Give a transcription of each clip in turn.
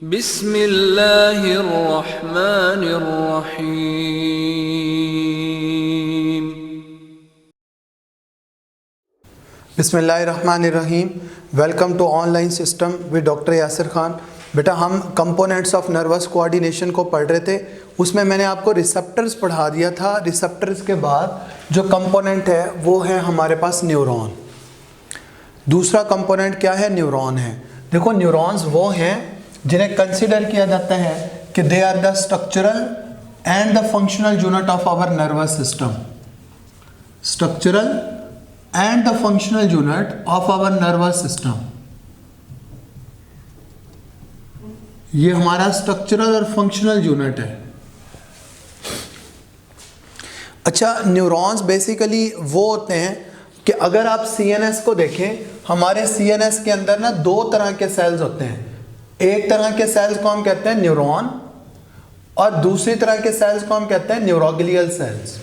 बिस्मिल्लाहिर्रहमानिर्रहीम। बिस्मिल्लाहिर्रहमानिर्रहीम। Welcome to online system with doctor Yasir Khan. बेटा हम कंपोनेंट्स ऑफ नर्वस कोऑर्डिनेशन को पढ़ रहे थे, उसमें मैंने आपको रिसेप्टर्स पढ़ा दिया था। रिसेप्टर्स के बाद जो कंपोनेंट है वो है हमारे पास न्यूरॉन। दूसरा कंपोनेंट क्या है? न्यूरॉन है। देखो न्यूरॉन्स वो हैं जिन्हें कंसिडर किया जाता है कि they are the structural and the functional unit of our nervous system. Structural and the functional unit of our nervous system. ये हमारा स्ट्रक्चरल और फंक्शनल यूनिट है। अच्छा, न्यूरॉन्स बेसिकली वो होते हैं कि अगर आप सीएनएस को देखें, हमारे सीएनएस के अंदर ना दो तरह के सेल्स होते हैं। एक तरह के सेल्स को हम कहते हैं न्यूरॉन और दूसरी तरह के सेल्स को हम कहते हैं न्यूरोग्लियल सेल्स।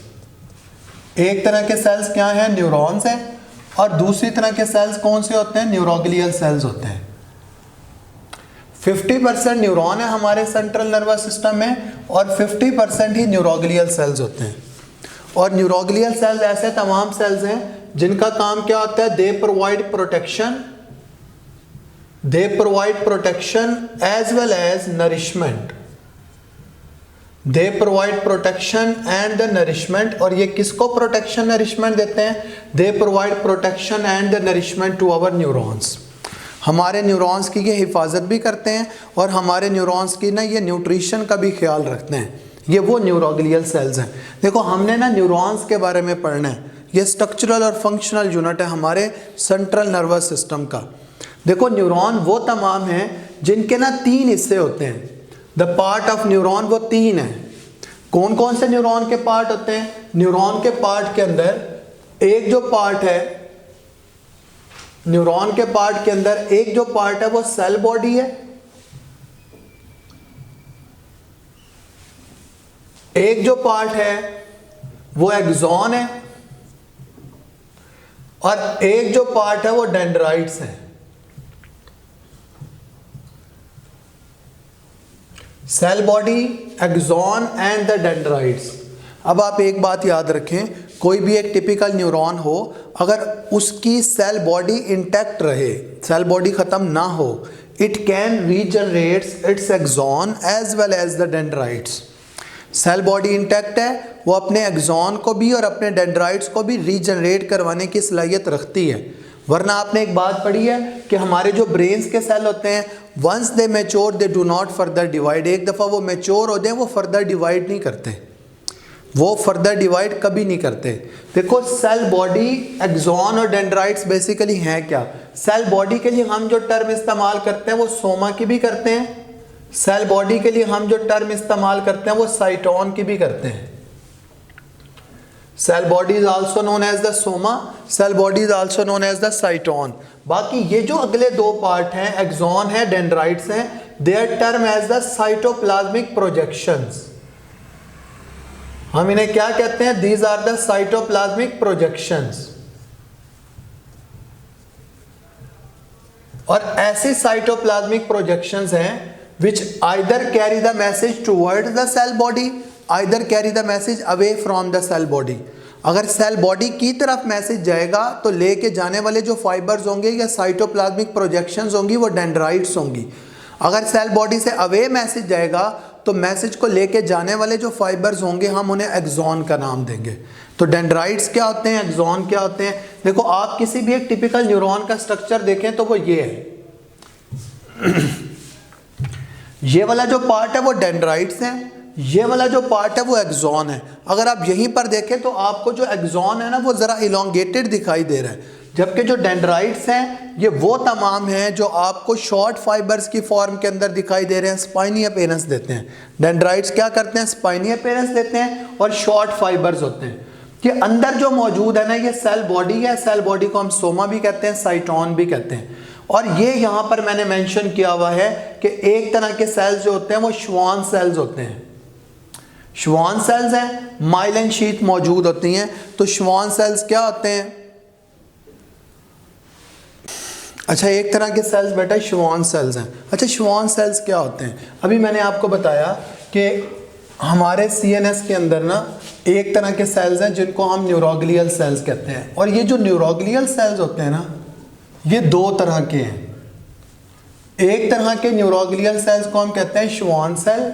एक तरह के सेल्स क्या हैं? न्यूरॉन्स हैं, और दूसरी तरह के सेल्स कौन से होते हैं? न्यूरोग्लियल सेल्स होते हैं। 50% न्यूरॉन है हमारे सेंट्रल नर्वस सिस्टम में और 50% ही न्यूरोग्लियल सेल्स होते हैं। और न्यूरोग्लियल सेल्स ऐसे तमाम सेल्स हैं जिनका काम क्या होता है? They provide protection as well as nourishment. They provide protection and the nourishment. और ये किसको प्रोटेक्शन नरिशमेंट देते हैं? They provide protection and the nourishment to our neurons. हमारे न्यूरॉन्स की ये हिफाजत भी करते हैं और हमारे न्यूरॉन्स की ना ये न्यूट्रिशन का भी ख्याल रखते हैं। ये वो न्यूरोग्लियल सेल्स हैं। देखो हमने ना न्यूरॉन्स के बारे में पढ़ना है। ये स्ट्रक्चरल और फंक्शनल यूनिट है हमारे सेंट्रल नर्वस सिस्टम का। देखो न्यूरॉन वो तमाम हैं जिनके ना 3 हिस्से होते हैं। द पार्ट ऑफ न्यूरॉन वो 3 हैं। कौन कौन से न्यूरॉन के पार्ट होते हैं? न्यूरॉन के पार्ट के अंदर एक जो पार्ट है, न्यूरॉन के पार्ट के अंदर एक जो पार्ट है वो सेल बॉडी है। एक जो पार्ट है वो एक्सॉन है और एक जो पार्ट है वो डेंड्राइट्स है। Cell body, axon and the dendrites. अब आप एक बात याद रखें, कोई भी एक टिपिकल न्यूरॉन हो, अगर उसकी सेल बॉडी इंटैक्ट रहे, सेल बॉडी खत्म ना हो, it can regenerates its axon as well as the dendrites. Cell body intact है, वो अपने एक्सॉन को भी और अपने डेंड्राइट्स को भी रीजनरेट करवाने की सलाहियत रखती है। वरना आपने एक बात पढ़ी है कि हमारे जो ब्रेन्स के सेल होते हैं, once they mature they do not further divide. एक दफ़ा वो मैच्योर हो जाए वो फर्दर डिवाइड नहीं करते, वो फर्दर डिवाइड कभी नहीं करते। देखो सेल बॉडी, एक्सॉन और डेंड्राइट्स बेसिकली हैं क्या? सेल बॉडी के लिए हम जो टर्म इस्तेमाल करते हैं वो सोमा की भी करते हैं। सेल बॉडी के लिए हम जो टर्म इस्तेमाल करते हैं वो साइटोन की भी करते हैं। Cell body is also known as the soma, cell body is also known as the cyton. बाकी ये जो अगले दो पार्ट हैं, एक्सॉन है, डेंड्राइट्स हैं, they're term as the cytoplasmic projections. हम इन्हें क्या कहते हैं? These are the cytoplasmic projections. और ऐसी साइटोप्लाज्मिक प्रोजेक्शंस हैं which either carry the message towards the cell body, either carry the message away from the cell body। अगर cell body की तरफ मैसेज जाएगा तो लेके जाने वाले जो फाइबर्स होंगे या साइटोप्लाज्मिक प्रोजेक्शंस होंगी वो डेंड्राइट्स होंगी। अगर सेल बॉडी से अवे मैसेज जाएगा तो मैसेज को लेके जाने वाले जो फाइबर्स होंगे हम उन्हें एक्सॉन का नाम देंगे। तो डेंड्राइट्स क्या होते हैं, एक्सॉन क्या होते हैं? देखो आप किसी भी एक टिपिकल न्यूरॉन का स्ट्रक्चर देखें तो वो ये है। ये वाला जो पार्ट है वो डेंड्राइट्स हैं, ये वाला जो पार्ट है वो एक्सॉन है। अगर आप यहीं पर देखें तो आपको जो एक्सॉन है ना वो ज़रा इलोंगेटेड दिखाई दे रहा है, जबकि जो डेंड्राइट्स हैं ये वो तमाम हैं जो आपको शॉर्ट फाइबर्स की फॉर्म के अंदर दिखाई दे रहे हैं, स्पाइनी अपीयरेंस देते हैं। डेंड्राइट्स क्या करते हैं? स्पाइनी अपीयरेंस देते हैं और शॉर्ट फाइबर्स होते हैं। कि अंदर जो मौजूद है ना ये सेल बॉडी है, सेल बॉडी को हम सोमा भी कहते हैं, साइटोन भी कहते हैं। और ये यहाँ पर मैंने मेंशन किया हुआ है कि एक तरह के सेल्स जो होते हैं वो श्वान सेल्स होते हैं। श्वान सेल्स हैं, माइलिन शीट मौजूद होती हैं। तो श्वान सेल्स क्या होते हैं? अच्छा, एक तरह के सेल्स बेटा श्वान सेल्स हैं। अच्छा, श्वान सेल्स क्या होते हैं? अभी मैंने आपको बताया कि हमारे सीएनएस के अंदर ना एक तरह के सेल्स हैं जिनको हम न्यूरोग्लियल सेल्स कहते हैं, और ये जो न्यूरोग्लियल सेल्स होते हैं ना, ये दो तरह के हैं। एक तरह के न्यूरोग्लियल सेल्स को हम कहते हैं श्वान सेल,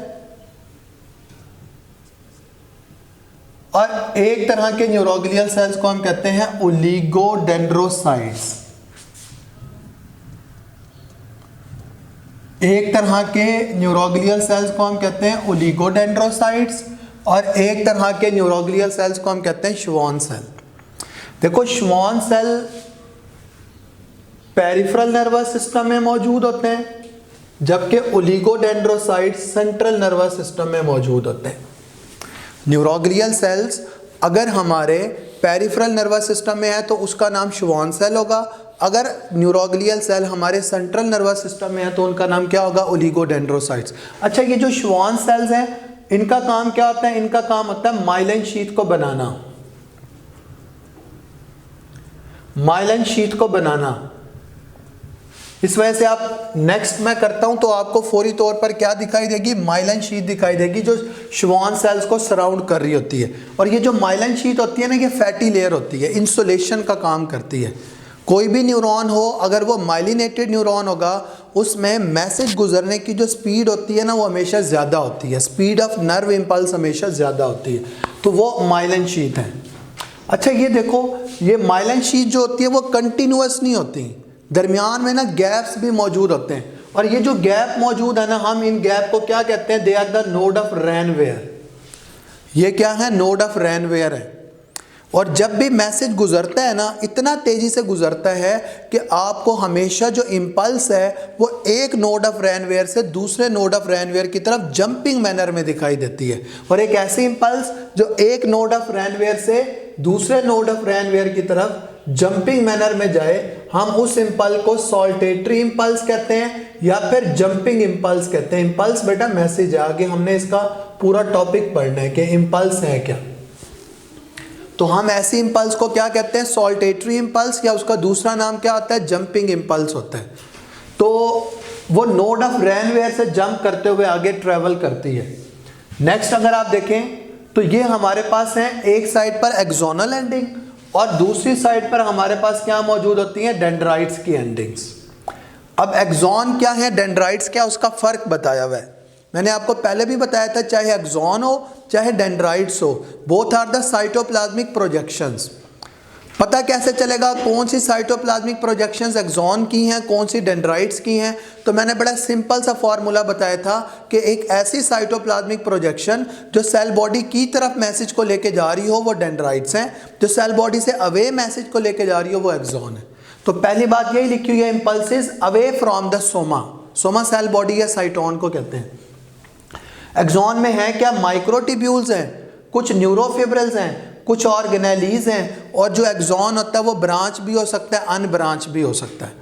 और एक तरह के न्यूरोग्लियल सेल्स को हम कहते हैं ओलिगोडेंड्रोसाइट्स। एक तरह के न्यूरोग्लियल सेल्स को हम कहते हैं ओलिगोडेंड्रोसाइट्स, और एक तरह के न्यूरोग्लियल सेल्स को हम कहते हैं श्वान सेल। देखो, Schwann cell peripheral nervous system में मौजूद होते हैं, जबकि ओलिगोडेंड्रोसाइट्स सेंट्रल नर्वस सिस्टम में मौजूद होते हैं। न्यूरोग्लियल सेल्स अगर हमारे पेरिफेरल नर्वस सिस्टम में है तो उसका नाम श्वान सेल होगा, अगर न्यूरोग्लियल सेल हमारे सेंट्रल नर्वस सिस्टम में है तो उनका नाम क्या होगा? ओलिगोडेंड्रोसाइट्स। अच्छा, ये जो श्वान सेल्स हैं इनका काम क्या होता है? इनका काम होता है माइलिन शीथ को बनाना, माइलिन शीथ को बनाना। इस वजह से आप नेक्स्ट मैं करता हूं तो आपको फौरी तौर पर क्या दिखाई देगी? माइलिन शीथ दिखाई देगी जो श्वान सेल्स को सराउंड कर रही होती है। और ये जो माइलिन शीथ होती है ना, ये फैटी लेयर होती है, इंसुलेशन का काम करती है। कोई भी न्यूरॉन हो, अगर वो माइलिनेटेड न्यूरॉन होगा, उसमें मैसेज गुजरने की जो स्पीड होती है ना, वो हमेशा ज़्यादा होती है, स्पीड ऑफ नर्व इम्पल्स हमेशा ज़्यादा होती है, तो वो माइलिन शीथ है। अच्छा, ये देखो, ये माइलिन शीथ जो होती है वो कंटिन्यूअस नहीं होती, दरमियान में ना गैप्स भी मौजूद होते हैं, और ये जो गैप मौजूद है ना, हम इन गैप को क्या कहते हैं? They are the node of Ranvier. ये क्या है? नोड ऑफ रैनवेयर है। और जब भी मैसेज गुजरता है ना, इतना तेजी से गुजरता है कि आपको हमेशा जो इम्पल्स है वो एक नोड ऑफ रैनवेयर से दूसरे नोड ऑफ रैनवेयर की तरफ जंपिंग मैनर में दिखाई देती है। और एक ऐसी इम्पल्स जो एक नोड ऑफ रैनवेयर से दूसरे नोड ऑफ रैनवेयर की तरफ जंपिंग मैनर में जाए, हम उस इम्पल्स को सॉल्टेटरी इम्पल्स कहते हैं या फिर जंपिंग इम्पल्स कहते हैं। इम्पल्स बेटा मैसेज है, आगे हमने इसका पूरा टॉपिक पढ़ना है कि इम्पल्स है क्या। तो हम ऐसी इम्पल्स को क्या कहते हैं? सॉल्टेटरी इम्पल्स, या उसका दूसरा नाम क्या होता है? जंपिंग इम्पल्स होता है। तो वो नोड ऑफ रैनवेयर से जंप करते हुए आगे ट्रेवल करती है। नेक्स्ट अगर आप देखें तो ये हमारे पास है एक साइड पर एक्सोनल एंडिंग, और दूसरी साइड पर हमारे पास क्या मौजूद होती हैं? डेंड्राइट्स की एंडिंग्स। अब एक्सॉन क्या है, डेंड्राइट्स क्या, उसका फर्क बताया हुआ है। मैंने आपको पहले भी बताया था, चाहे एक्सॉन हो चाहे डेंड्राइट्स हो, both are the cytoplasmic projections. पता कैसे चलेगा कौन सी साइटोप्लाज्मिक प्रोजेक्शंस एक्सॉन की हैं, कौन सी डेंड्राइट्स की हैं? तो मैंने बड़ा सिंपल सा फॉर्मूला बताया था कि एक ऐसी साइटोप्लाज्मिक प्रोजेक्शन जो सेल बॉडी की तरफ मैसेज को लेके जा रही हो वो डेंड्राइट्स हैं, जो सेल बॉडी से अवे मैसेज को लेके जा रही हो वो एक्सॉन है। तो पहली बात यही लिखी हुई है, impulses away from the soma. Soma cell body या साइटोन को कहते हैं। एक्सॉन में है क्या? माइक्रोट्यूब्यूल्स हैं, कुछ न्यूरोफिब्रिल्स हैं, कुछ ऑर्गेनेलीज हैं, और जो एक्सॉन होता है वो ब्रांच भी हो सकता है, अनब्रांच भी हो सकता है।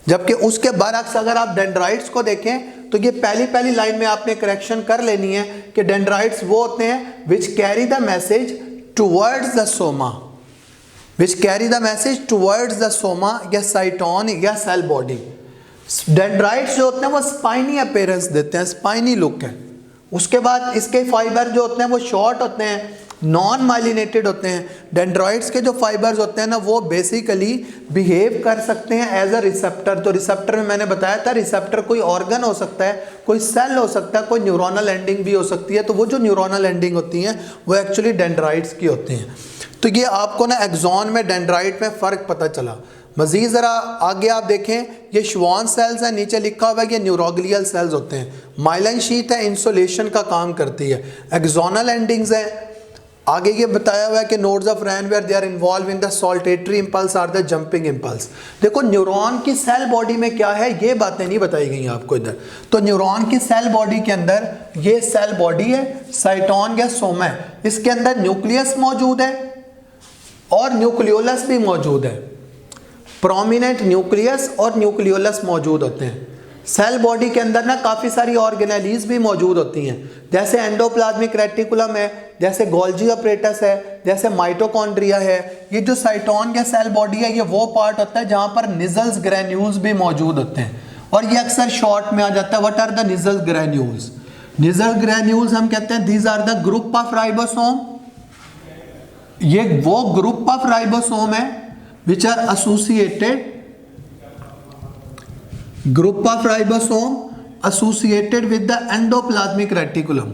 जबकि उसके बरअक्स अगर आप डेंड्राइट्स को देखें तो ये पहली लाइन में आपने करेक्शन कर लेनी है कि डेंड्राइट्स वो होते हैं which carry the message towards the Soma, which carry the message towards the Soma या साइटोन या सेल बॉडी। डेंड्राइट्स जो होते हैं वो स्पाइनी अपीयरेंस देते हैं, स्पाइनी लुक है। उसके बाद इसके फाइबर जो होते हैं वो शॉर्ट होते हैं, नॉन माइलिनेटेड होते हैं। डेंड्राइट्स के जो फाइबर्स होते हैं ना वो बेसिकली बिहेव कर सकते हैं एज अ रिसेप्टर। तो रिसेप्टर में मैंने बताया था, रिसेप्टर कोई ऑर्गन हो सकता है, कोई सेल हो सकता है, कोई न्यूरोनल एंडिंग भी हो सकती है। तो वो जो न्यूरोनल एंडिंग होती हैं वो एक्चुअली डेंड्राइट्स की होती हैं। तो ये आपको ना एक्सॉन में डेंड्राइट में फ़र्क पता चला। मज़ीद ज़रा आगे आप देखें, ये श्वान सेल्स हैं, नीचे लिखा हुआ है कि न्यूरोग्लियल सेल्स होते हैं। माइलिन शीथ है, इंसुलेशन का काम करती है। एक्सोनल एंडिंग्स हैं, आगे ये बताया हुआ है कि nodes of Ranvier they are involve in the saltatory impulse or the jumping impulse. देखो न्यूरॉन की सेल बॉडी में क्या है ये बातें नहीं बताई गई आपको इधर। तो न्यूरॉन की सेल बॉडी के अंदर ये सेल बॉडी है, साइटोन या सोमा है, इसके अंदर न्यूक्लियस मौजूद है और न्यूक्लियोलस भी मौजूद है। प्रोमिनेंट न्यूक्लियस और न्यूक्लियोलस मौजूद होते हैं। सेल बॉडी के अंदर ना काफ़ी सारी ऑर्गेनेलीज भी मौजूद होती हैं, जैसे एंडोप्लाज्मिक रेटिकुलम है, जैसे गोल्जी अपरेटस है, जैसे माइटोकॉन्ड्रिया है। ये जो साइटोन या सेल बॉडी है, ये वो पार्ट होता है जहाँ पर निजल्स ग्रेन्यूल्स भी मौजूद होते हैं, और ये अक्सर शॉर्ट में आ जाता है। What are the Nissl granules? Nissl granules हम कहते हैं these are the group of ribosome. ये वो ग्रुप ऑफ राइबोसोम है which are associated, group of ribosome associated with the endoplasmic reticulum.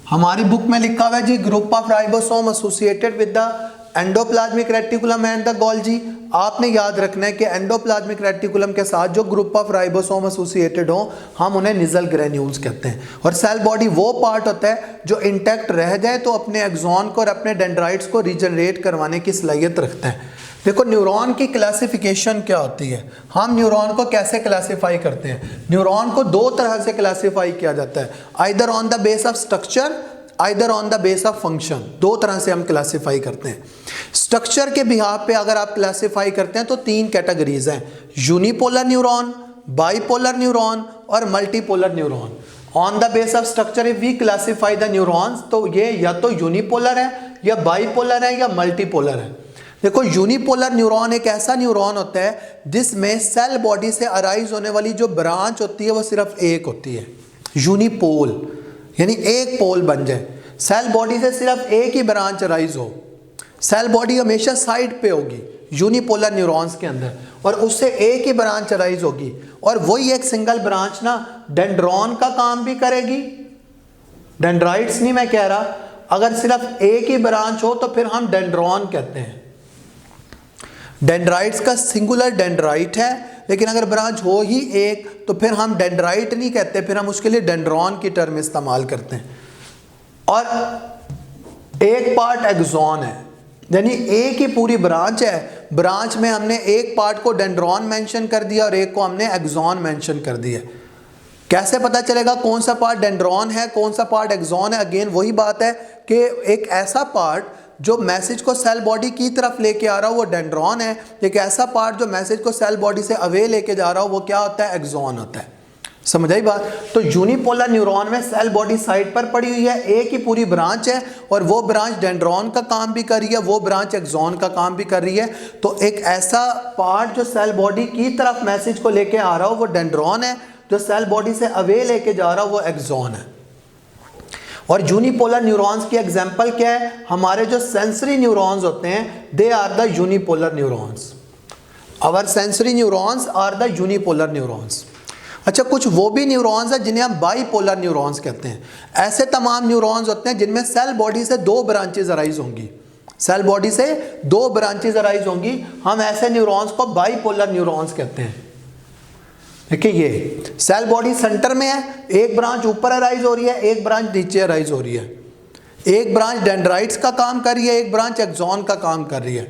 हमारी बुक में लिखा हुआ है जी group of ribosome associated with the endoplasmic reticulum and the Golgi. आपने याद रखना है कि एंडोप्लाज्मिक रेटिकुलम के साथ जो ग्रुप ऑफ राइबोसोम एसोसिएटेड हो, हम उन्हें निजल ग्रेन्यूल्स कहते हैं। और सेल बॉडी वो पार्ट होता है जो इंटैक्ट रह जाए तो अपने एक्सॉन को और अपने डेंड्राइट्स को रीजनरेट करवाने की सलाहियत रखता है। देखो न्यूरॉन की क्लासिफिकेशन क्या होती है, हम न्यूरॉन को कैसे क्लासिफाई करते हैं? न्यूरॉन को दो तरह से क्लासिफाई किया जाता है, either on the base of structure, either on the base of function. दो तरह से हम क्लासिफाई करते हैं। स्ट्रक्चर के बिहाफ पे अगर आप क्लासिफाई करते हैं तो तीन कैटेगरीज हैं, यूनिपोलर न्यूरॉन, बाइपोलर न्यूरॉन और multipolar neuron. On the base of structure if we classify the neurons, तो ये या तो यूनिपोलर है या बाइपोलर है या मल्टीपोलर है। देखो यूनिपोलर न्यूरॉन एक ऐसा न्यूरॉन होता है जिसमें सेल बॉडी से अराइज होने वाली जो ब्रांच होती है वो सिर्फ एक होती है, यूनिपोल, यानी एक पोल बन जाए। सेल बॉडी से सिर्फ एक ही ब्रांच अराइज हो, सेल बॉडी हमेशा साइड पे होगी यूनिपोलर न्यूरॉन्स के अंदर, और उससे एक ही ब्रांच अराइज होगी, और वही एक सिंगल ब्रांच ना डेंड्रॉन का काम भी करेगी। डेंड्राइट्स नहीं मैं कह रहा, अगर सिर्फ एक ही ब्रांच हो तो फिर हम डेंड्रॉन कहते हैं। डेंड्राइट्स का सिंगुलर डेंड्राइट है, लेकिन अगर ब्रांच हो ही एक तो फिर हम डेंड्राइट नहीं कहते, फिर हम उसके लिए डेंड्रॉन की टर्म इस्तेमाल करते हैं। और एक पार्ट एक्सॉन है, यानी एक ही पूरी ब्रांच है, ब्रांच में हमने एक पार्ट को डेंड्रॉन मेंशन कर दिया और एक को हमने एक्सॉन मेंशन कर दिया। कैसे पता चलेगा कौन सा पार्ट डेंड्रॉन है, कौन सा पार्ट एक्सॉन है? अगेन वही बात है कि एक ऐसा पार्ट जो मैसेज को सेल बॉडी की तरफ लेके आ रहा हो वो डेंड्रॉन है, एक ऐसा पार्ट जो मैसेज को सेल बॉडी से अवे लेके जा रहा हो वो क्या होता है? एक्सॉन होता है। समझ आई बात? तो यूनिपोलर न्यूरॉन में सेल बॉडी साइड पर पड़ी हुई है, एक ही पूरी ब्रांच है, और वो ब्रांच डेंड्रॉन का काम भी कर रही है, वो ब्रांच एक्सॉन का काम भी कर रही है। तो एक ऐसा पार्ट जो सेल बॉडी की तरफ मैसेज को लेके आ रहा हो वो डेंड्रॉन है, जो सेल बॉडी से अवे लेके जा रहा हो वो एक्सॉन है। और यूनिपोलर न्यूरॉन्स की एग्जांपल क्या है? हमारे जो सेंसरी न्यूरॉन्स होते हैं they are the unipolar neurons. Our sensory neurons are the unipolar neurons. अच्छा, कुछ वो भी न्यूरॉन्स हैं जिन्हें हम बाइपोलर न्यूरॉन्स कहते हैं। ऐसे तमाम न्यूरॉन्स होते हैं जिनमें सेल बॉडी से दो ब्रांचेज अराइज होंगी, सेल बॉडी से दो ब्रांचेज अराइज होंगी, हम ऐसे न्यूरॉन्स को बाइपोलर न्यूरॉन्स कहते हैं। देखिए ये सेल बॉडी सेंटर में है, एक ब्रांच ऊपर अराइज हो रही है, एक ब्रांच नीचे अराइज हो रही है, एक ब्रांच डेंड्राइट्स का काम कर रही है, एक ब्रांच एक्सॉन का काम कर रही है।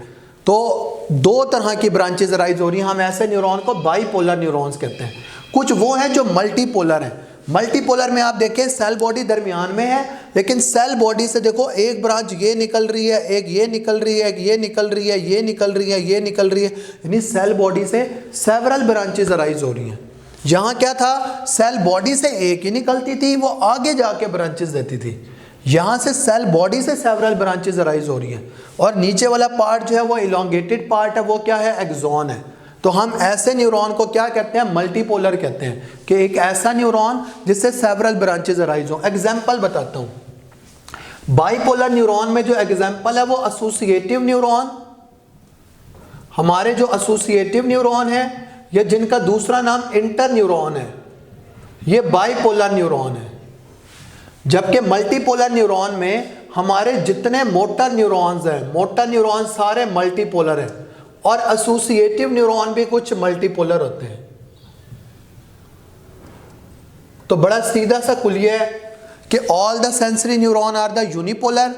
तो दो तरह की ब्रांचेज अराइज हो रही हैं, हम ऐसे न्यूरॉन को बाइपोलर न्यूरॉन्स कहते हैं। कुछ वो हैं जो मल्टीपोलर हैं। मल्टीपोलर में आप देखें सेल बॉडी दरमियान में है, लेकिन सेल बॉडी से देखो एक ब्रांच ये निकल रही है, एक ये निकल रही है, एक ये निकल रही है, ये निकल रही है, ये निकल रही है, यानी सेल बॉडी से सेवरल ब्रांचेज अराइज हो रही हैं। यहाँ क्या था? सेल बॉडी से एक ही निकलती थी, वो आगे जाके ब्रांचेस देती थी। यहाँ से सेल बॉडी से सेवरल ब्रांचेस अराइज हो रही हैं, और नीचे वाला पार्ट जो है वो इलोंगेटेड पार्ट है, वो क्या है? एक्सॉन है। तो हम ऐसे न्यूरॉन को क्या कहते हैं? मल्टीपोलर कहते हैं, कि एक ऐसा न्यूरॉन जिससे सेवरल ब्रांचेस अराइज हो। एग्जाम्पल बताता हूँ। बाइपोलर न्यूरॉन में जो एग्जाम्पल है वो एसोसिएटिव न्यूरॉन। हमारे जो एसोसिएटिव न्यूरॉन है, ये जिनका दूसरा नाम इंटर न्यूरॉन है, ये बाइपोलर न्यूरॉन है। जबकि मल्टीपोलर न्यूरॉन में हमारे जितने मोटर न्यूरॉन्स हैं, मोटर न्यूरॉन सारे मल्टीपोलर हैं, और एसोसिएटिव न्यूरॉन भी कुछ मल्टीपोलर होते हैं। तो बड़ा सीधा सा कुलिया है कि all the sensory neuron are the unipolar,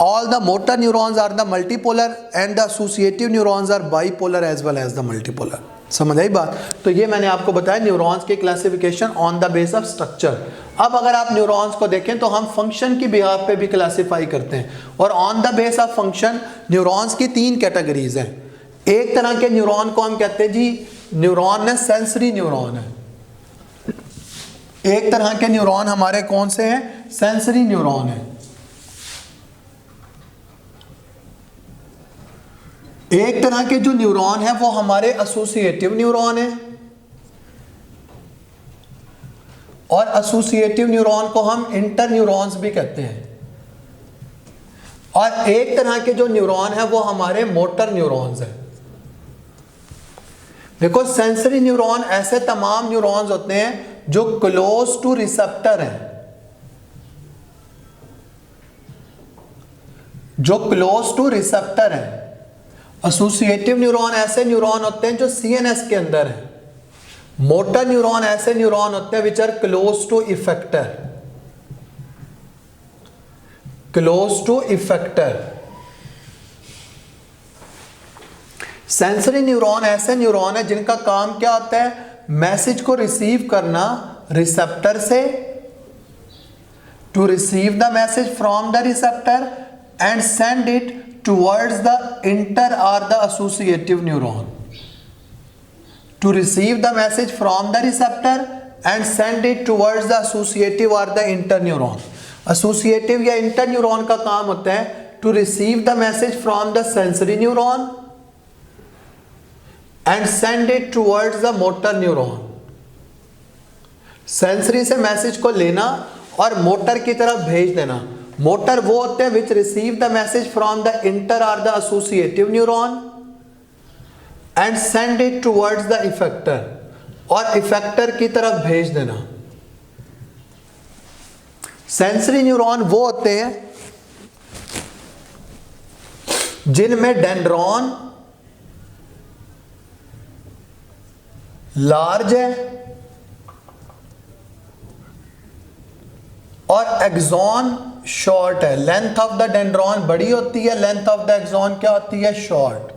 all the motor neurons are the multipolar and the associative neurons are bipolar as well as the multipolar। समझ आई बात? तो ये मैंने आपको बताया न्यूरॉन्स के classification on the base of structure. अब अगर आप न्यूरॉन्स को देखें तो हम फंक्शन की बिहाफ पे भी क्लासिफाई करते हैं, और on the base of function neurons की तीन कैटेगरीज हैं। एक तरह के न्यूरॉन को हम कहते हैं जी न्यूरॉन है सेंसरी न्यूरॉन है, एक तरह के न्यूरॉन हमारे कौन से हैं? सेंसरी न्यूरॉन है। एक तरह के जो न्यूरॉन है वो हमारे एसोसिएटिव न्यूरॉन है, और एसोसिएटिव न्यूरॉन को हम इंटर न्यूरॉन्स भी कहते हैं। और एक तरह के जो न्यूरॉन है वो हमारे मोटर न्यूरॉन्स हैं। देखो, सेंसरी न्यूरॉन ऐसे तमाम न्यूरॉन्स होते हैं जो क्लोज टू रिसेप्टर हैं, जो क्लोज टू रिसेप्टर हैं। एसोसिएटिव न्यूरॉन ऐसे न्यूरॉन होते हैं जो सीएनएस के अंदर है। मोटर न्यूरॉन ऐसे न्यूरॉन होते हैं which are close to effector, close to effector. Sensory neuron ऐसे न्यूरॉन है जिनका काम क्या होता है? मैसेज को रिसीव करना रिसेप्टर से, to receive the message from the receptor and send it towards the inter और the associative neuron. To receive the message from the receptor and send it towards the associative और the inter neuron. Associative या inter neuron का काम होता है to receive the message from the sensory neuron and send it towards the motor neuron. Sensory से message को लेना और मोटर की तरफ भेज देना। मोटर वो होते हैं which receive the message from the inter और the associative neuron and send it towards the effector, और इफेक्टर की तरफ भेज देना। सेंसरी न्यूरॉन वो होते हैं जिनमें डेंड्रॉन लार्ज है और एक्सॉन शॉर्ट है। लेंथ ऑफ द डेंड्रॉन बड़ी होती है, लेंथ ऑफ द एक्सॉन क्या होती है? शॉर्ट।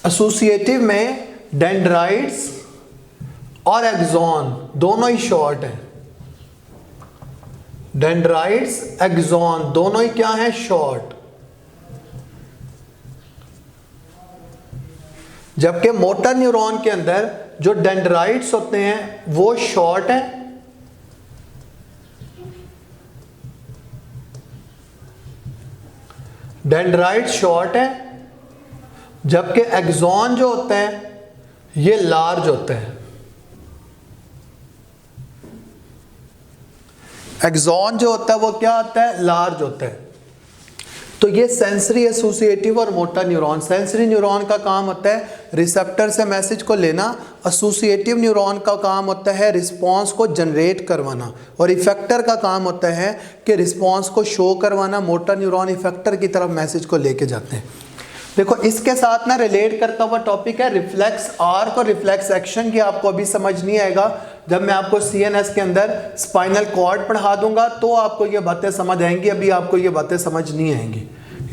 एसोसिएटिव में डेंड्राइट्स और एक्सॉन दोनों ही शॉर्ट हैं। डेंड्राइट्स, एक्सॉन दोनों ही क्या है? शॉर्ट। जबकि मोटर न्यूरॉन के अंदर जो डेंड्राइट्स होते हैं वो शॉर्ट है, डेंड्राइट शॉर्ट है, जबकि एक्सॉन जो होते हैं ये लार्ज होते हैं। एक्सॉन जो होता है वो क्या होता है? लार्ज होता है। तो ये सेंसरी, एसोसिएटिव और मोटर न्यूरॉन। सेंसरी न्यूरॉन का काम होता है रिसेप्टर से मैसेज को लेना, एसोसिएटिव न्यूरॉन का काम होता है रिस्पांस को जनरेट करवाना, और इफेक्टर का काम होता है कि रिस्पांस को शो करवाना। मोटर न्यूरॉन इफेक्टर की तरफ मैसेज को लेके जाते हैं। देखो, इसके साथ ना रिलेट करता हुआ टॉपिक है रिफ्लेक्स आर्क और रिफ्लेक्स एक्शन की। आपको अभी समझ नहीं आएगा, जब मैं आपको सीएनएस के अंदर स्पाइनल कॉर्ड पढ़ा दूंगा तो आपको ये बातें समझ आएंगी। अभी आपको ये बातें समझ नहीं आएंगी,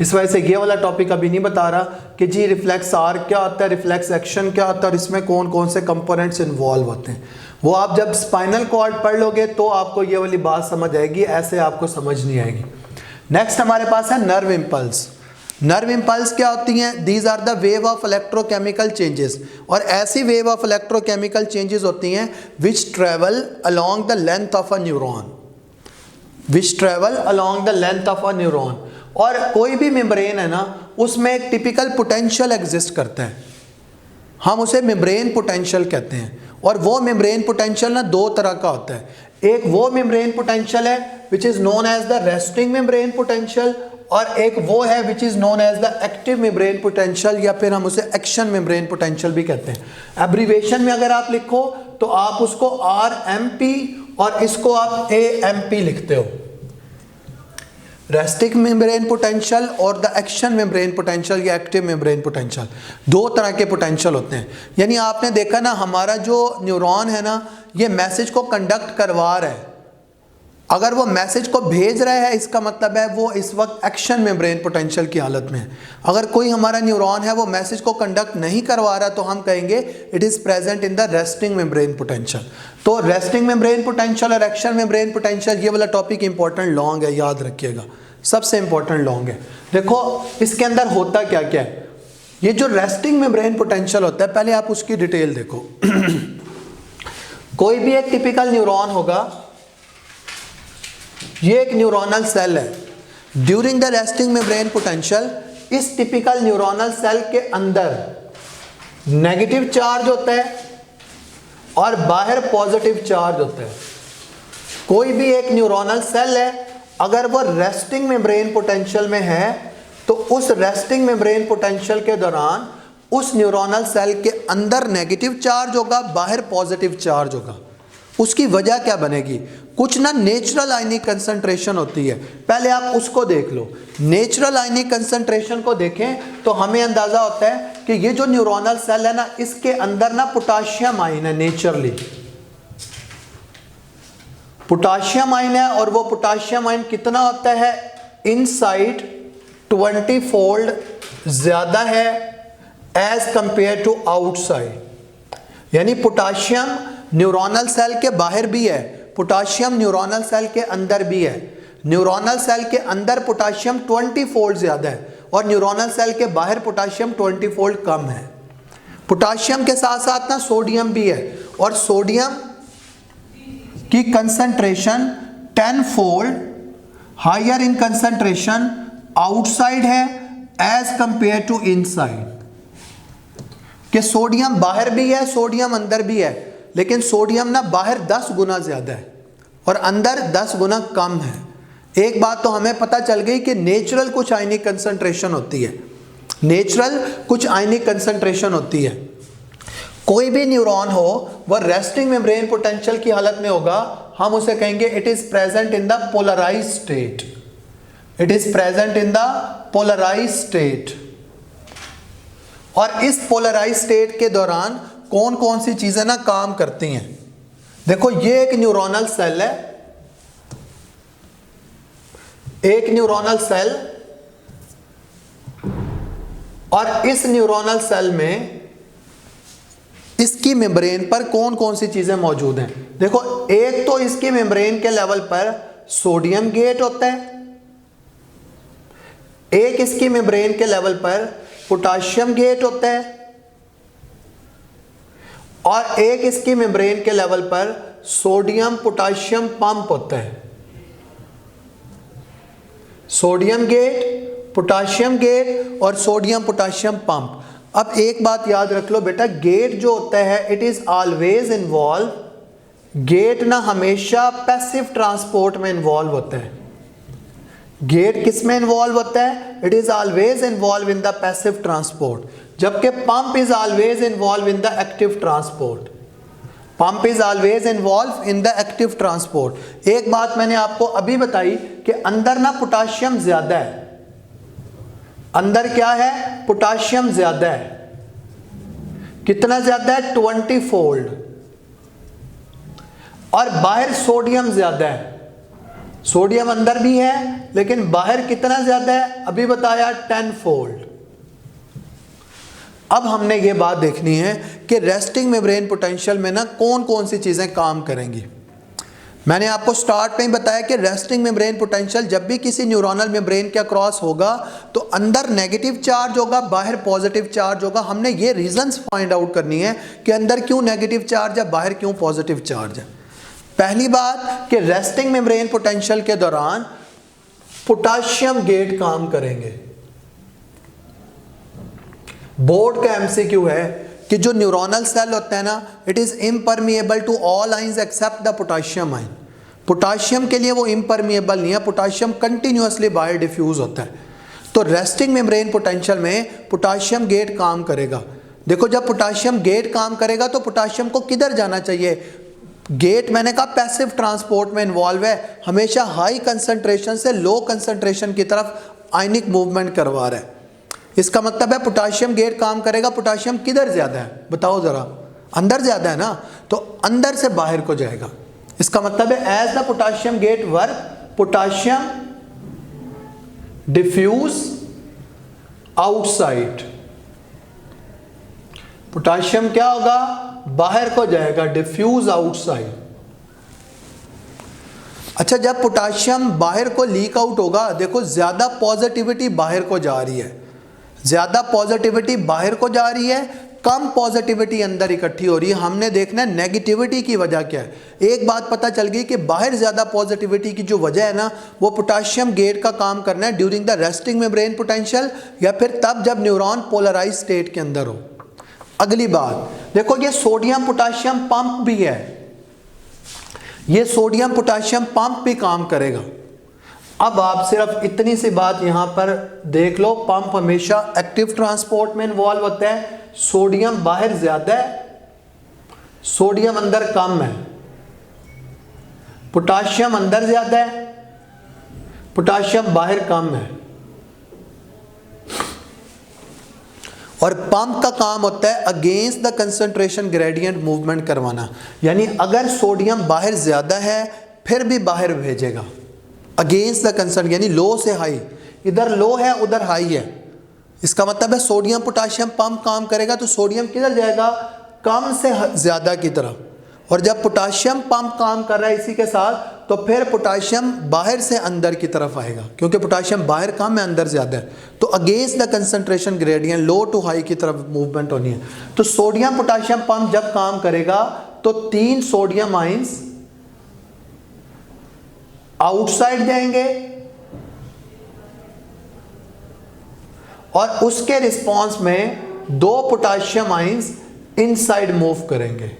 इस वजह से ये वाला टॉपिक अभी नहीं बता रहा कि जी रिफ्लेक्स आर्क क्या होता है, रिफ्लेक्स एक्शन क्या होता है और इसमें कौन कौन से कंपोनेंट्स इन्वॉल्व होते हैं। वो आप जब स्पाइनल कॉर्ड पढ़ लोगे तो आपको ये वाली बात समझ आएगी, ऐसे आपको समझ नहीं आएगी। नेक्स्ट हमारे पास है नर्व इम्पल्स। नर्व इम्पल्स क्या होती हैं? These are the wave of electrochemical changes, और ऐसी वेव ऑफ इलेक्ट्रोकेमिकल चेंजेस होती हैं which travel along the length of a neuron, which travel along the length of a neuron. और कोई भी मेम्ब्रेन है ना, उसमें एक टिपिकल पोटेंशियल एग्जिस्ट करता है, हम उसे मेम्ब्रेन पोटेंशियल कहते हैं। और वो मेम्ब्रेन पोटेंशियल ना दो तरह का होता है। एक वो मेम्ब्रेन पोटेंशियल है which is known as the resting membrane potential, और एक वो है which is known as the active membrane potential, या फिर हम उसे एक्शन मेम्ब्रेन पोटेंशियल भी कहते हैं। एब्रीवेशन में अगर आप लिखो तो आप उसको RMP और इसको आप AMP लिखते हो, रेस्टिंग मेम्ब्रेन पोटेंशियल और द एक्शन मेम्ब्रेन पोटेंशियल या एक्टिव मेम्ब्रेन पोटेंशियल। दो तरह के पोटेंशियल होते हैं। यानी आपने देखा ना, हमारा जो न्यूरॉन है ना, ये मैसेज को कंडक्ट करवा रहा है। अगर वो मैसेज को भेज रहा है इसका मतलब है वो इस वक्त एक्शन मेम्ब्रेन पोटेंशियल की हालत में है। अगर कोई हमारा न्यूरॉन है वो मैसेज को कंडक्ट नहीं करवा रहा तो हम कहेंगे it is present in the resting membrane potential. तो रेस्टिंग मेम्ब्रेन पोटेंशियल और एक्शन मेम्ब्रेन पोटेंशियल, ये वाला टॉपिक इंपॉर्टेंट लॉन्ग है, याद रखिएगा, सबसे इंपॉर्टेंट लॉन्ग है। देखो इसके अंदर होता क्या क्या है। ये जो रेस्टिंग मेम्ब्रेन पोटेंशियल होता है, पहले आप उसकी डिटेल देखो। कोई भी एक टिपिकल न्यूरॉन होगा, ये एक न्यूरोनल सेल है। During the resting membrane potential इस टिपिकल न्यूरोनल सेल के अंदर नेगेटिव चार्ज होता है और बाहर पॉजिटिव चार्ज होता है। कोई भी एक न्यूरोनल सेल है, अगर वो रेस्टिंग मेम्ब्रेन पोटेंशियल में है तो उस रेस्टिंग मेम्ब्रेन पोटेंशियल के दौरान उस न्यूरोनल सेल के अंदर नेगेटिव चार्ज होगा, बाहर पॉजिटिव चार्ज होगा। उसकी वजह क्या बनेगी? कुछ ना नेचुरल आयनिक कंसंट्रेशन होती है, पहले आप उसको देख लो। नेचुरल आयनिक कंसंट्रेशन को देखें तो हमें अंदाजा होता है कि ये जो न्यूरोनल सेल है ना, इसके अंदर ना पोटाशियम आयन है नेचुरली। पोटाशियम आयन है और वो पोटाशियम आयन कितना होता है? इनसाइड 20 फोल्ड ज्यादा है एज कंपेयर टू आउटसाइड। यानी पोटाशियम न्यूरोनल सेल के बाहर भी है, पोटाशियम न्यूरोनल सेल के अंदर भी है। न्यूरोनल सेल के अंदर पोटाशियम 20 फोल्ड ज्यादा है और न्यूरोनल सेल के बाहर पोटाशियम 20 फोल्ड कम है। पोटाशियम के साथ साथ ना सोडियम भी है और सोडियम की concentration 10 fold higher in concentration outside है एज कंपेयर टू इनसाइड। कि सोडियम बाहर भी है, सोडियम अंदर भी है, लेकिन सोडियम ना बाहर 10 गुना ज्यादा है और अंदर 10 गुना कम है। एक बात तो हमें पता चल गई कि नेचुरल कुछ आयनिक कंसंट्रेशन होती है, नेचुरल कुछ आयनिक कंसंट्रेशन होती है। कोई भी न्यूरॉन हो वह रेस्टिंग मेम्ब्रेन पोटेंशियल की हालत में होगा, हम उसे कहेंगे it is present in the polarised state. It is present in the polarised state. और इस पोलराइज्ड स्टेट के दौरान कौन कौन सी चीजें ना काम करती हैं? देखो, ये एक न्यूरोनल सेल है, एक न्यूरोनल सेल, और इस न्यूरोनल सेल में इसकी मेम्ब्रेन पर कौन कौन सी चीजें मौजूद हैं? देखो, एक तो इसकी मेम्ब्रेन के लेवल पर सोडियम गेट होता है, एक इसकी मेम्ब्रेन के लेवल पर पोटाशियम गेट होता है, और एक इसकी मेम्ब्रेन के लेवल पर सोडियम पोटाशियम पंप होता है। सोडियम गेट, पोटाशियम गेट और सोडियम पोटाशियम पंप। अब एक बात याद रख लो बेटा, गेट जो होता है it is always involve, gate ना हमेशा पैसिव ट्रांसपोर्ट में इन्वॉल्व होता है। गेट किस में इन्वॉल्व होता है? It is always involve in the passive transport, जबकि pump is always involve in the active transport. Pump is always involve in the active transport. एक बात मैंने आपको अभी बताई कि अंदर ना पोटाशियम ज्यादा है, अंदर क्या है? पोटाशियम ज्यादा है। कितना ज्यादा है? 20 फोल्ड। और बाहर सोडियम ज्यादा है। सोडियम अंदर भी है लेकिन बाहर कितना ज्यादा है? अभी बताया 10 फोल्ड। अब हमने ये बात देखनी है कि रेस्टिंग मेम्ब्रेन पोटेंशियल में ना कौन कौन सी चीजें काम करेंगी। मैंने आपको स्टार्ट में ही बताया कि रेस्टिंग मेम्ब्रेन पोटेंशियल जब भी किसी न्यूरोनल मेम्ब्रेन के अक्रॉस होगा तो अंदर नेगेटिव चार्ज होगा, बाहर पॉजिटिव चार्ज होगा। हमने ये रीजंस फाइंड आउट करनी है कि अंदर क्यों नेगेटिव चार्ज है, बाहर क्यों पॉजिटिव चार्ज है। पहली बात कि रेस्टिंग मेम्ब्रेन पोटेंशियल के दौरान पोटाशियम गेट काम करेंगे। बोर्ड का एमसीक्यू है कि जो न्यूरोनल सेल होता है ना, it is impermeable to all ions except the potassium ion. Potassium के लिए वो इम्परमिएबल नहीं है, पोटाशियम कंटिन्यूअसली बाहर डिफ्यूज होता है। तो रेस्टिंग मेम्ब्रेन पोटेंशियल में पोटाशियम गेट काम करेगा। देखो, जब पोटाशियम गेट काम करेगा तो पोटाशियम को किधर जाना चाहिए? गेट मैंने कहा पैसिव ट्रांसपोर्ट में इन्वॉल्व है, हमेशा हाई कंसंट्रेशन से लो कंसंट्रेशन की तरफ आयनिक मूवमेंट करवा रहा है। इसका मतलब है पोटाशियम गेट काम करेगा। पोटाशियम किधर ज्यादा है बताओ जरा? अंदर ज्यादा है ना, तो अंदर से बाहर को जाएगा। इसका मतलब है as the potassium gate work, potassium diffuse outside. Potassium क्या होगा? बाहर को जाएगा, डिफ्यूज आउटसाइड। अच्छा, जब पोटाशियम बाहर को लीक आउट होगा, देखो ज्यादा पॉजिटिविटी बाहर को जा रही है, ज्यादा पॉजिटिविटी बाहर को जा रही है कम पॉजिटिविटी अंदर इकट्ठी हो रही है, हमने देखना है नेगेटिविटी की वजह क्या है। एक बात पता चल गई कि बाहर ज़्यादा पॉजिटिविटी की जो वजह है ना, वो पोटाशियम गेट का काम करना है during the resting membrane potential, या फिर तब जब न्यूरॉन पोलराइज स्टेट के अंदर हो। अगली बात देखो, ये सोडियम पोटाशियम पंप भी है, ये सोडियम पोटाशियम पंप भी काम करेगा। अब आप सिर्फ इतनी सी बात यहां पर देख लो, पंप हमेशा एक्टिव ट्रांसपोर्ट में इन्वॉल्व होता है। सोडियम बाहर ज्यादा है, सोडियम अंदर कम है, पोटाशियम अंदर ज्यादा है, पोटाशियम बाहर कम है। और पंप का काम होता है against the concentration gradient movement करवाना, यानी अगर सोडियम बाहर ज्यादा है फिर भी बाहर भेजेगा अगेंस्ट द कंसंट्रेशन, यानी लो से हाई, इधर लो है उधर हाई है। इसका मतलब है सोडियम पोटाशियम पंप काम करेगा तो सोडियम किधर जाएगा, कम से ज्यादा की तरफ, और जब पोटाशियम पंप काम कर रहा है इसी के साथ तो फिर पोटाशियम बाहर से अंदर की तरफ आएगा, क्योंकि पोटाशियम बाहर कम है अंदर ज़्यादा है, तो against the concentration gradient low to high की तरफ मूवमेंट होनी है। तो सोडियम पोटाशियम पंप जब काम करेगा तो 3 सोडियम आइंस आउटसाइड जाएंगे और उसके रिस्पॉन्स में 2 पोटाशियम आइंस इनसाइड मूव करेंगे।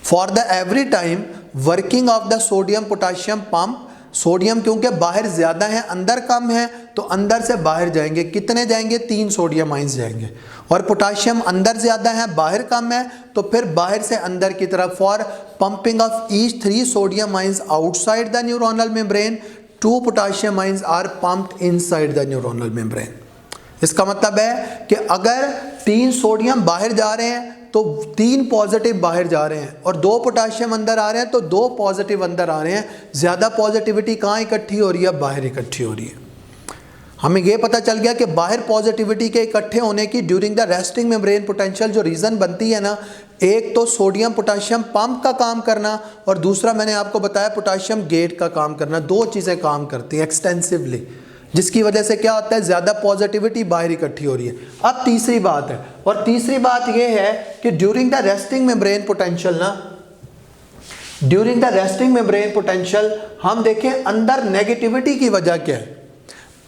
For the every time working of the sodium potassium pump, sodium क्योंकि बाहर ज्यादा है अंदर कम है तो अंदर से बाहर जाएंगे, कितने जाएंगे, 3 सोडियम आइंस जाएंगे, और पोटाशियम अंदर ज्यादा है बाहर कम है तो फिर बाहर से अंदर की तरफ। For pumping of each 3 sodium ions outside the neuronal membrane, 2 potassium ions are pumped inside the neuronal membrane. इसका मतलब है कि अगर 3 सोडियम बाहर जा रहे हैं तो 3 पॉजिटिव बाहर जा रहे हैं, और 2 पोटाशियम अंदर आ रहे हैं तो 2 पॉजिटिव अंदर आ रहे हैं। ज़्यादा पॉजिटिविटी कहाँ इकट्ठी हो रही है, बाहर इकट्ठी हो रही है। हमें यह पता चल गया कि बाहर पॉजिटिविटी के इकट्ठे होने की during the resting membrane potential जो रीज़न बनती है ना, एक तो सोडियम पोटाशियम पंप का काम करना, और दूसरा मैंने आपको बताया पोटाशियम गेट का काम करना। 2 चीज़ें काम करती हैं एक्सटेंसिवली, जिसकी वजह से क्या होता है, ज़्यादा पॉजिटिविटी बाहर इकट्ठी हो रही है। अब तीसरी बात है, और तीसरी बात यह है कि during the resting membrane potential ना, during the resting membrane potential हम देखें अंदर नेगेटिविटी की वजह क्या है।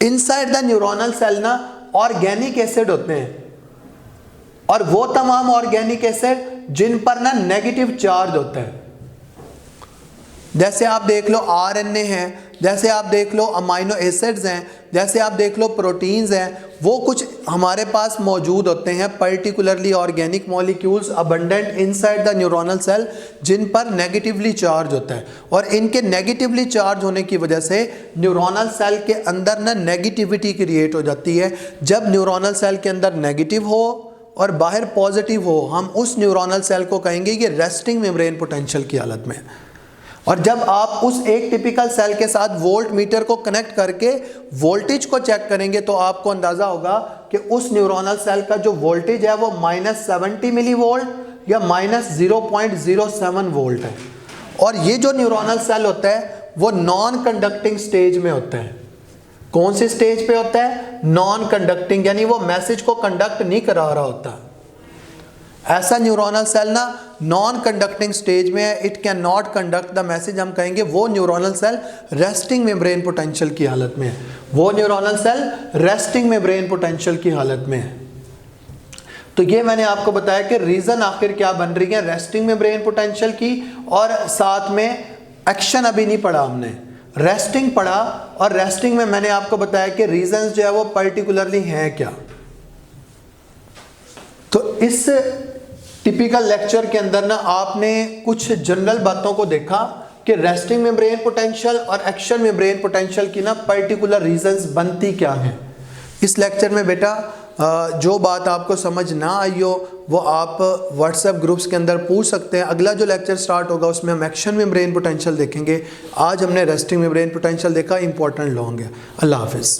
इनसाइड द न्यूरोनल सेल ना ऑर्गेनिक एसिड होते हैं, और वो तमाम ऑर्गेनिक एसिड जिन पर ना नेगेटिव चार्ज होता है, जैसे आप देख लो आरएनए है, जैसे आप देख लो अमाइनो एसिड्स हैं, जैसे आप देख लो प्रोटीन्स हैं, वो कुछ हमारे पास मौजूद होते हैं particularly organic molecules abundant inside the neuronal cell जिन पर नेगेटिवली चार्ज होता है, और इनके नेगेटिवली चार्ज होने की वजह से न्यूरोनल सेल के अंदर ना नेगेटिविटी क्रिएट हो जाती है। जब न्यूरोनल सेल के अंदर नेगेटिव हो और बाहर पॉजिटिव हो, हम उस न्यूरोनल सेल को कहेंगे कि रेस्टिंग मेम्ब्रेन पोटेंशियल की हालत में। और जब आप उस एक टिपिकल सेल के साथ वोल्ट मीटर को कनेक्ट करके वोल्टेज को चेक करेंगे तो आपको अंदाजा होगा कि उस न्यूरोनल सेल का जो वोल्टेज है वो -70 मिली वोल्ट या -0.07 वोल्ट है। और ये जो न्यूरोनल सेल होता है वो नॉन कंडक्टिंग स्टेज में होता है। कौन सी स्टेज पे होता है, नॉन कंडक्टिंग, यानी वो मैसेज को कंडक्ट नहीं करा रहा होता। ऐसा न्यूरोनल सेल ना नॉन कंडक्टिंग स्टेज में है, it can not conduct the message, हम कहेंगे वो neuronal cell resting membrane potential की हालत में है, वो neuronal cell resting membrane potential की हालत में है। तो ये मैंने आपको बताया कि रीजन आखिर क्या बन रही है रेस्टिंग मेम्ब्रेन पोटेंशियल की, और साथ में एक्शन अभी नहीं पढ़ा हमने, रेस्टिंग पढ़ा, और रेस्टिंग में मैंने आपको बताया कि रीजंस जो है वो पर्टिकुलरली हैं क्या। तो इस टिपिकल लेक्चर के अंदर ना आपने कुछ जनरल बातों को देखा कि रेस्टिंग मेम्ब्रेन पोटेंशियल और एक्शन मेम्ब्रेन पोटेंशियल की ना पर्टिकुलर रीजंस बनती क्या हैं। इस लेक्चर में बेटा जो बात आपको समझ ना आई हो वो आप व्हाट्सएप ग्रुप्स के अंदर पूछ सकते हैं। अगला जो लेक्चर स्टार्ट होगा उसमें हम एक्शन मेम्ब्रेन पोटेंशियल देखेंगे। आज हमने रेस्टिंग मेम्ब्रेन पोटेंशियल देखा, इंपॉर्टेंट लॉन्ग है। अल्लाह हाफिज़।